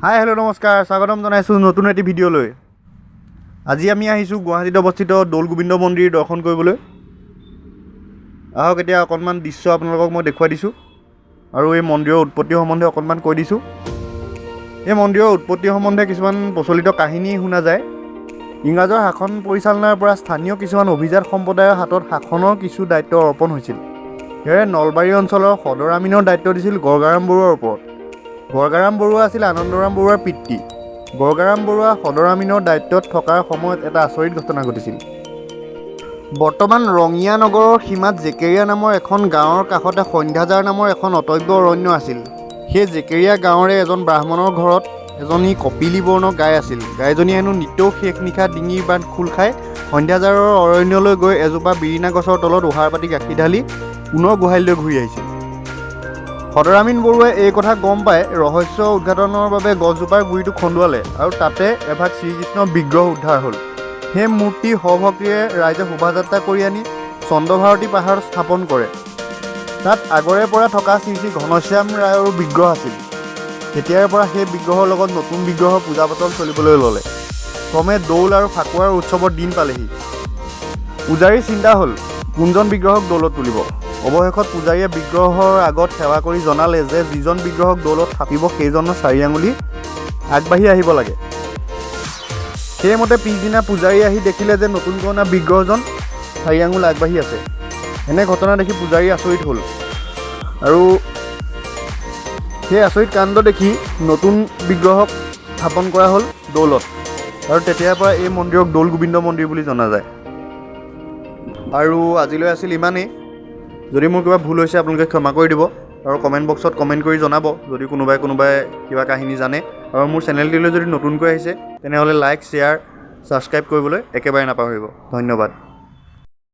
Hi hello' নমস্কাৰ, স্বাগতম জনাইছোঁ নতুন এটি ভিডিঅ'লৈ। আজি আমি আহিছোঁ গুৱাহাটীত অৱস্থিত দৌল গোবিন্দ মন্দিৰ দৰ্শন কৰিবলৈ। আহক এতিয়া অকণমান দৃশ্য আপোনালোকক মই দেখুৱাই দিছোঁ আৰু এই মন্দিৰৰ উৎপত্তি সম্বন্ধে অকণমান কৈ দিছোঁ। এই মন্দিৰৰ উৎপত্তি সম্বন্ধে কিছুমান প্ৰচলিত কাহিনী শুনা যায়। ইংৰাজৰ শাসন পৰিচালনাৰ পৰা স্থানীয় কিছুমান অভিজাত সম্প্ৰদায়ৰ হাতত শাসনৰ কিছু দায়িত্ব অৰ্পণ হৈছিল। সেয়ে নলবাৰী অঞ্চলৰ সদৰ আমিনৰ দায়িত্ব দিছিল গড়গাৰাম বৰুৱাৰ ওপৰত। গড়গাৰাম বৰুৱা আছিল আনন্দৰাম বৰুৱাৰ পিতৃ। গড়গাৰাম বৰুৱা সদৰ আমিনৰ দায়িত্বত থকাৰ সময়ত এটা আচৰিত ঘটনা ঘটিছিল। বৰ্তমান ৰঙিয়া নগৰৰ সীমাত জেকেৰিয়া নামৰ এখন গাঁৱৰ কাষতে সন্ধ্যাজাৰ নামৰ এখন অটব্য অৰণ্য আছিল। সেই জেকেৰিয়া গাঁৱৰে এজন ব্ৰাহ্মণৰ ঘৰত এজনী কপিলী বৰ্ণৰ গাই আছিল। গাইজনী হেনো নিতৌ শেষ নিশা ডিঙিৰ বান্ধ খোল খাই সন্ধ্যাজাৰৰ অৰণ্যলৈ গৈ এজোপা বিৰিণা গছৰ তলত উহাৰ পাতি গাখীৰ ঢালি পুনৰ গোহালিলৈ ঘূৰি আহিছিল। সদৰামীন বৰুৱাই এই কথা গম পাই ৰহস্য উদঘাটনৰ বাবে গছজোপাৰ গুৰিটো খন্দুৱালে আৰু তাতে এভাগ শ্ৰীকৃষ্ণৰ বিগ্ৰহ উদ্ধাৰ হ'ল। সেই মূৰ্তি সভক্তিৰে ৰাইজে শোভাযাত্ৰা কৰি আনি চন্দ্ৰভাৰতী পাহাৰত স্থাপন কৰে। তাত আগৰে পৰা থকা শ্ৰী শ্ৰী ঘনশ্যাম ৰায়ৰো বিগ্ৰহ আছিল। তেতিয়াৰে পৰা সেই বিগ্ৰহৰ লগত নতুন বিগ্ৰহৰ পূজা পাতল চলিবলৈ ল'লে। ক্ৰমে দৌল আৰু ফাকুৱাৰ উৎসৱৰ দিন পালেহি। পূজাৰীৰ চিন্তা হ'ল কোনজন বিগ্ৰহক দৌলত তুলিব। অৱশেষত পূজাৰীয়ে বিগ্ৰহৰ আগত সেৱা কৰি জনালে যে যিজন বিগ্ৰহক দৌলত থাপিব সেইজনৰ 4 আঙুলি আগবাঢ়ি আহিব লাগে। সেইমতে পিছদিনা পূজাৰী আহি দেখিলে যে নতুনকৈ অনা বিগ্ৰহজন 4 আঙুল আগবাঢ়ি আছে। এনে ঘটনা দেখি পূজাৰী আচৰিত হ'ল আৰু সেই আচৰিত কাণ্ড দেখি নতুন বিগ্ৰহক স্থাপন কৰা হ'ল দৌলত আৰু তেতিয়াৰ পৰা এই মন্দিৰক দৌল গোবিন্দ মন্দিৰ বুলি জনা যায়। আৰু আজিলৈ আছিল ইমানেই। যদি মোৰ কিবা ভুল হৈছে আপোনালোকে ক্ষমা কৰি দিব আৰু কমেণ্ট বক্সত কমেণ্ট কৰি জনাব যদি কোনোবাই কিবা কাহিনী জানে। আৰু মোৰ চেনেলটিলৈ যদি নতুনকৈ আহিছে তেনেহ'লে লাইক, শ্বেয়াৰ, ছাবস্ক্ৰাইব কৰিবলৈ একেবাৰে নাপাহৰিব। ধন্যবাদ।